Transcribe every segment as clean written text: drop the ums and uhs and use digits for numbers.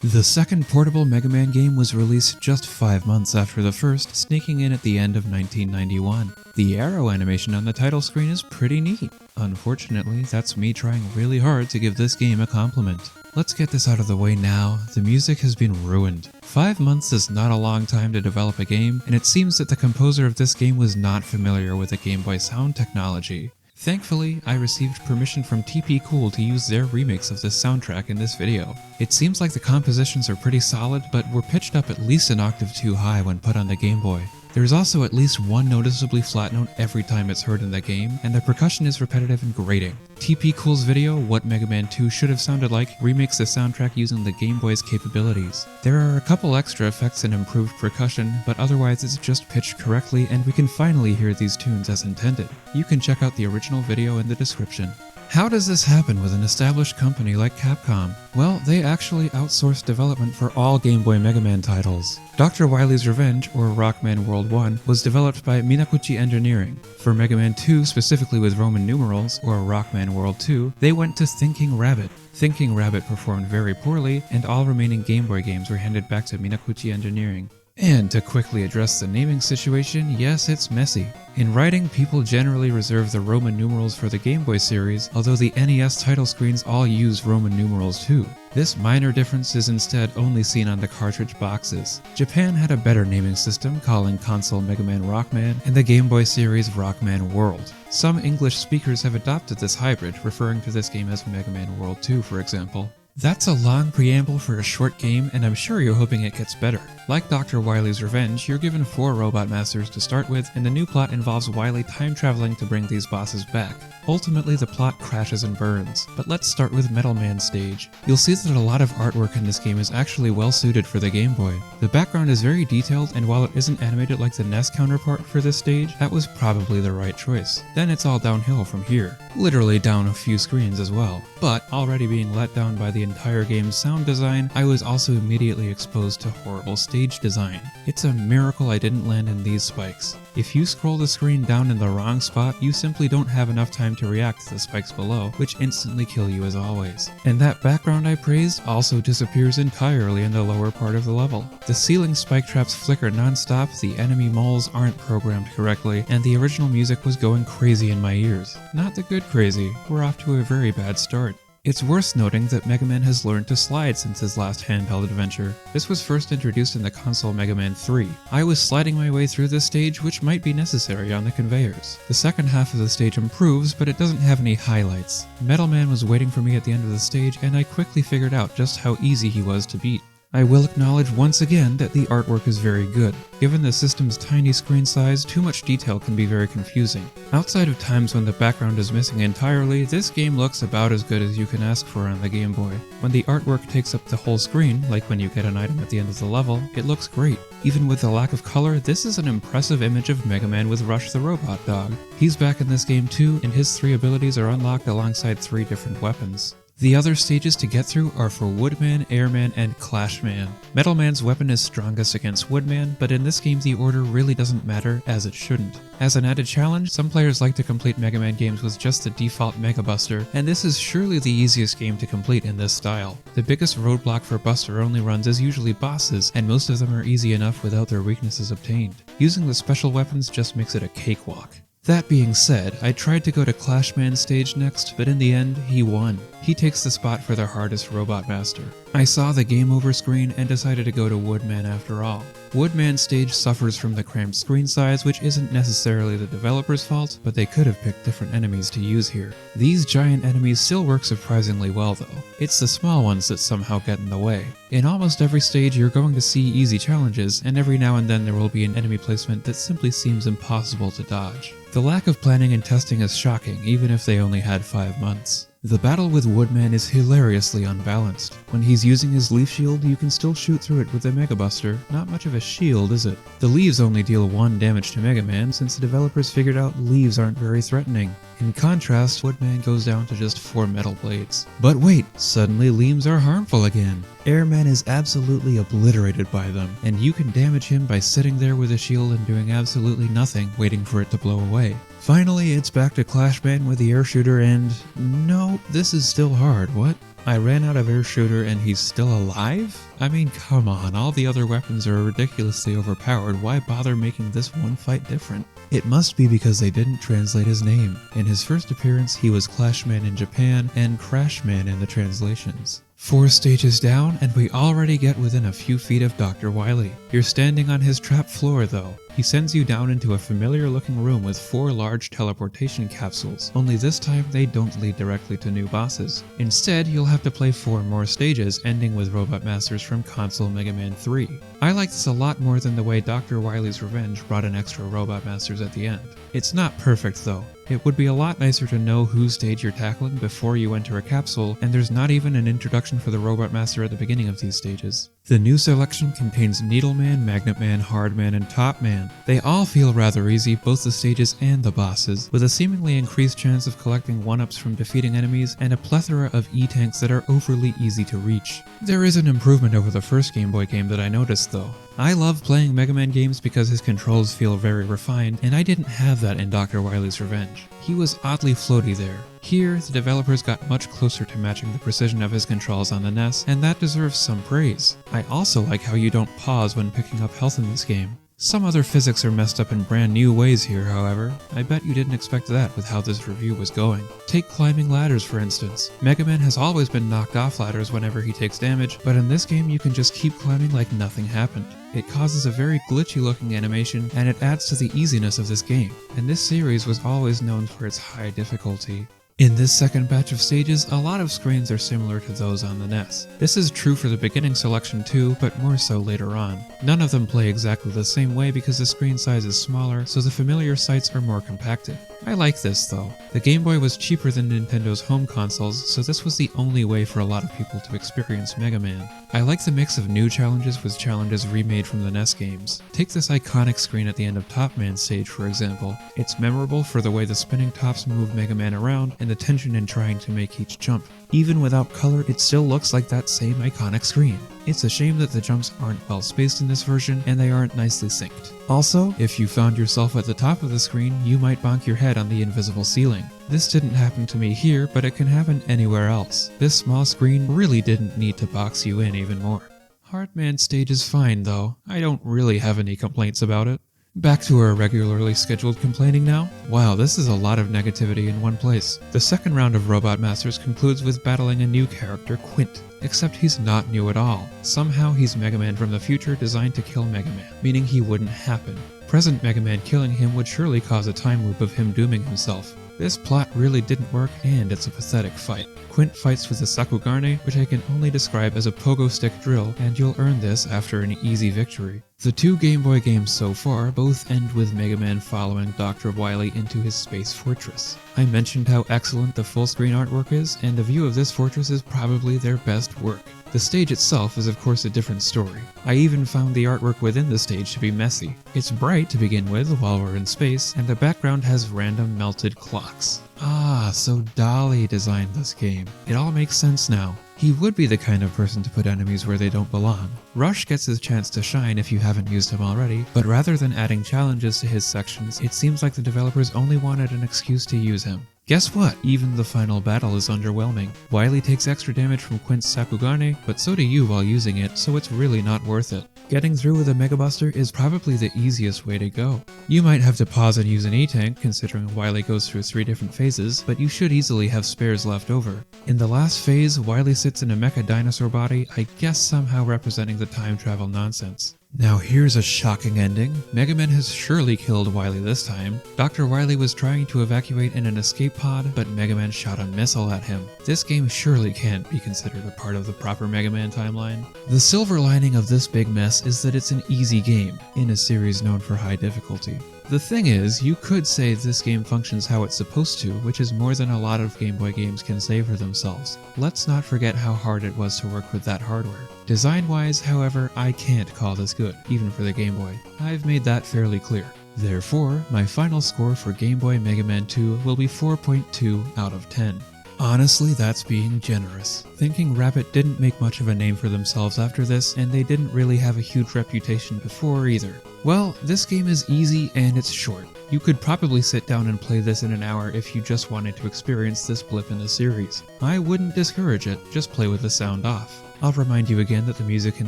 The second portable Mega Man game was released just 5 months after the first, sneaking in at the end of 1991. The arrow animation on the title screen is pretty neat. Unfortunately, that's me trying really hard to give this game a compliment. Let's get this out of the way now. The music has been ruined. 5 months is not a long time to develop a game, and it seems that the composer of this game was not familiar with the Game Boy sound technology. Thankfully, I received permission from TP Cool to use their remix of this soundtrack in this video. It seems like the compositions are pretty solid, but were pitched up at least an octave too high when put on the Game Boy. There's also at least one noticeably flat note every time it's heard in the game, and the percussion is repetitive and grating. TP Cool's video, What Mega Man II Should Have Sounded Like, remakes the soundtrack using the Game Boy's capabilities. There are a couple extra effects and improved percussion, but otherwise it's just pitched correctly and we can finally hear these tunes as intended. You can check out the original video in the description. How does this happen with an established company like Capcom? Well, they actually outsourced development for all Game Boy Mega Man titles. Dr. Wily's Revenge, or Rockman World 1, was developed by Minakuchi Engineering. For Mega Man 2, specifically with Roman numerals, or Rockman World 2, they went to Thinking Rabbit. Thinking Rabbit performed very poorly, and all remaining Game Boy games were handed back to Minakuchi Engineering. And to quickly address the naming situation, yes, it's messy. In writing, people generally reserve the Roman numerals for the Game Boy series, although the NES title screens all use Roman numerals too. This minor difference is instead only seen on the cartridge boxes. Japan had a better naming system, calling console Mega Man Rockman and the Game Boy series Rockman World. Some English speakers have adopted this hybrid, referring to this game as Mega Man World 2, for example. That's a long preamble for a short game, and I'm sure you're hoping it gets better. Like Dr. Wily's Revenge, you're given 4 Robot Masters to start with, and the new plot involves Wily time traveling to bring these bosses back. Ultimately, the plot crashes and burns, but let's start with Metal Man stage. You'll see that a lot of artwork in this game is actually well suited for the Game Boy. The background is very detailed, and while it isn't animated like the NES counterpart for this stage, that was probably the right choice. Then it's all downhill from here. Literally down a few screens as well. But, already being let down by the entire game's sound design, I was also immediately exposed to horrible stage design. It's a miracle I didn't land in these spikes. If you scroll the screen down in the wrong spot, you simply don't have enough time to react to the spikes below, which instantly kill you as always. And that background I praised also disappears entirely in the lower part of the level. The ceiling spike traps flicker non-stop, the enemy moles aren't programmed correctly, and the original music was going crazy in my ears. Not the good crazy, we're off to a very bad start. It's worth noting that Mega Man has learned to slide since his last handheld adventure. This was first introduced in the console Mega Man III. I was sliding my way through this stage, which might be necessary on the conveyors. The second half of the stage improves, but it doesn't have any highlights. Metal Man was waiting for me at the end of the stage, and I quickly figured out just how easy he was to beat. I will acknowledge once again that the artwork is very good. Given the system's tiny screen size, too much detail can be very confusing. Outside of times when the background is missing entirely, this game looks about as good as you can ask for on the Game Boy. When the artwork takes up the whole screen, like when you get an item at the end of the level, it looks great. Even with the lack of color, this is an impressive image of Mega Man with Rush the Robot Dog. He's back in this game too, and his 3 abilities are unlocked alongside 3 different weapons. The other stages to get through are for Woodman, Airman, and Clashman. Metal Man's weapon is strongest against Woodman, but in this game the order really doesn't matter, as it shouldn't. As an added challenge, some players like to complete Mega Man games with just the default Mega Buster, and this is surely the easiest game to complete in this style. The biggest roadblock for Buster-only runs is usually bosses, and most of them are easy enough without their weaknesses obtained. Using the special weapons just makes it a cakewalk. That being said, I tried to go to Clashman stage next, but in the end, he won. He takes the spot for the hardest Robot Master. I saw the game over screen and decided to go to Woodman after all. Woodman stage suffers from the cramped screen size, which isn't necessarily the developer's fault, but they could have picked different enemies to use here. These giant enemies still work surprisingly well though. It's the small ones that somehow get in the way. In almost every stage you're going to see easy challenges, and every now and then there will be an enemy placement that simply seems impossible to dodge. The lack of planning and testing is shocking, even if they only had 5 months. The battle with Woodman is hilariously unbalanced. When he's using his leaf shield, you can still shoot through it with the Mega Buster. Not much of a shield, is it? The leaves only deal 1 damage to Mega Man, since the developers figured out leaves aren't very threatening. In contrast, Woodman goes down to just 4 metal blades. But wait, suddenly leaves are harmful again. Airman is absolutely obliterated by them, and you can damage him by sitting there with a shield and doing absolutely nothing, waiting for it to blow away. Finally, it's back to Clashman with the air shooter and... no, this is still hard, what? I ran out of air shooter and he's still alive? I mean, come on, all the other weapons are ridiculously overpowered, why bother making this one fight different? It must be because they didn't translate his name. In his first appearance, he was Clashman in Japan and Crashman in the translations. 4 stages down, and we already get within a few feet of Dr. Wily. You're standing on his trap floor, though. He sends you down into a familiar-looking room with 4 large teleportation capsules, only this time they don't lead directly to new bosses. Instead, you'll have to play 4 more stages, ending with Robot Masters from console Mega Man III. I like this a lot more than the way Dr. Wily's Revenge brought in extra Robot Masters at the end. It's not perfect, though. It would be a lot nicer to know whose stage you're tackling before you enter a capsule, and there's not even an introduction for the Robot Master at the beginning of these stages. The new selection contains Needleman, Magnet Man, Hardman, and Top Man. They all feel rather easy, both the stages and the bosses, with a seemingly increased chance of collecting 1-ups from defeating enemies and a plethora of E-tanks that are overly easy to reach. There is an improvement over the first Game Boy game that I noticed though. I love playing Mega Man games because his controls feel very refined, and I didn't have that in Dr. Wily's Revenge. He was oddly floaty there. Here, the developers got much closer to matching the precision of his controls on the NES, and that deserves some praise. I also like how you don't pause when picking up health in this game. Some other physics are messed up in brand new ways here, however. I bet you didn't expect that with how this review was going. Take climbing ladders for instance. Mega Man has always been knocked off ladders whenever he takes damage, but in this game you can just keep climbing like nothing happened. It causes a very glitchy looking animation, and it adds to the easiness of this game, and this series was always known for its high difficulty. In this second batch of stages, a lot of screens are similar to those on the NES. This is true for the beginning selection too, but more so later on. None of them play exactly the same way because the screen size is smaller, so the familiar sights are more compacted. I like this though. The Game Boy was cheaper than Nintendo's home consoles, so this was the only way for a lot of people to experience Mega Man. I like the mix of new challenges with challenges remade from the NES games. Take this iconic screen at the end of Top Man's stage for example. It's memorable for the way the spinning tops move Mega Man around and the tension in trying to make each jump. Even without color, it still looks like that same iconic screen. It's a shame that the jumps aren't well spaced in this version, and they aren't nicely synced. Also, if you found yourself at the top of the screen, you might bonk your head on the invisible ceiling. This didn't happen to me here, but it can happen anywhere else. This small screen really didn't need to box you in even more. Hardman stage is fine though. I don't really have any complaints about it. Back to our regularly scheduled complaining now. Wow, this is a lot of negativity in one place. The second round of Robot Masters concludes with battling a new character, Quint. Except he's not new at all. Somehow he's Mega Man from the future designed to kill Mega Man, meaning he wouldn't happen. Present Mega Man killing him would surely cause a time loop of him dooming himself. This plot really didn't work, and it's a pathetic fight. Quint fights with a Sakugarne, which I can only describe as a pogo stick drill, and you'll earn this after an easy victory. The 2 Game Boy games so far both end with Mega Man following Dr. Wily into his space fortress. I mentioned how excellent the full screen artwork is, and the view of this fortress is probably their best work. The stage itself is of course a different story. I even found the artwork within the stage to be messy. It's bright to begin with while we're in space, and the background has random melted clocks. Ah, so Dolly designed this game. It all makes sense now. He would be the kind of person to put enemies where they don't belong. Rush gets his chance to shine if you haven't used him already, but rather than adding challenges to his sections, it seems like the developers only wanted an excuse to use him. Guess what? Even the final battle is underwhelming. Wily takes extra damage from Quint's Sakugarne, but so do you while using it, so it's really not worth it. Getting through with a Mega Buster is probably the easiest way to go. You might have to pause and use an E-tank, considering Wily goes through 3 different phases, but you should easily have spares left over. In the last phase, Wily sits in a mecha dinosaur body, I guess somehow representing the time travel nonsense. Now here's a shocking ending. Mega Man has surely killed Wily this time. Dr. Wily was trying to evacuate in an escape pod, but Mega Man shot a missile at him. This game surely can't be considered a part of the proper Mega Man timeline. The silver lining of this big mess is that it's an easy game, in a series known for high difficulty. The thing is, you could say this game functions how it's supposed to, which is more than a lot of Game Boy games can say for themselves. Let's not forget how hard it was to work with that hardware. Design-wise, however, I can't call this good, even for the Game Boy. I've made that fairly clear. Therefore, my final score for Game Boy Mega Man II will be 4.2 out of 10. Honestly, that's being generous. Thinking Rabbit didn't make much of a name for themselves after this, and they didn't really have a huge reputation before either. Well, this game is easy and it's short. You could probably sit down and play this in an hour if you just wanted to experience this blip in the series. I wouldn't discourage it, just play with the sound off. I'll remind you again that the music in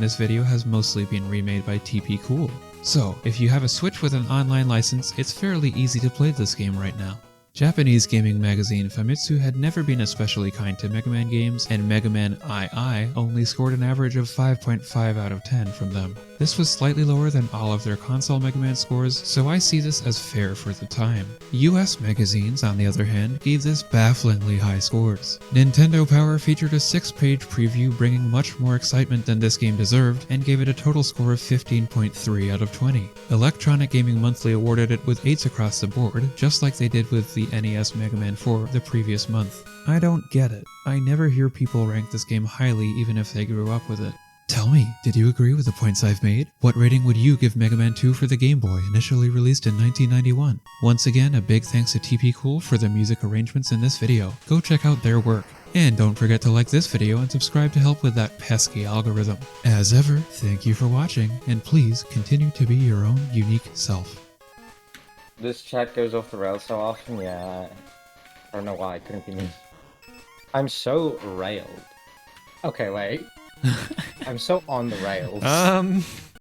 this video has mostly been remade by TP Cool. So, if you have a Switch with an online license, it's fairly easy to play this game right now. Japanese gaming magazine Famitsu had never been especially kind to Mega Man games, and Mega Man II only scored an average of 5.5 out of 10 from them. This was slightly lower than all of their console Mega Man scores, so I see this as fair for the time. US magazines, on the other hand, gave this bafflingly high scores. Nintendo Power featured a 6-page preview bringing much more excitement than this game deserved, and gave it a total score of 15.3 out of 20. Electronic Gaming Monthly awarded it with 8s across the board, just like they did with the NES Mega Man IV the previous month. I don't get it. I never hear people rank this game highly even if they grew up with it. Tell me, did you agree with the points I've made? What rating would you give Mega Man II for the Game Boy, initially released in 1991? Once again, a big thanks to TP Cool for the music arrangements in this video. Go check out their work. And don't forget to like this video and subscribe to help with that pesky algorithm. As ever, thank you for watching, and please continue to be your own unique self. This chat goes off the rails so often, yeah. I don't know why, I couldn't be me. I'm so railed. Okay, wait. I'm so on the rails.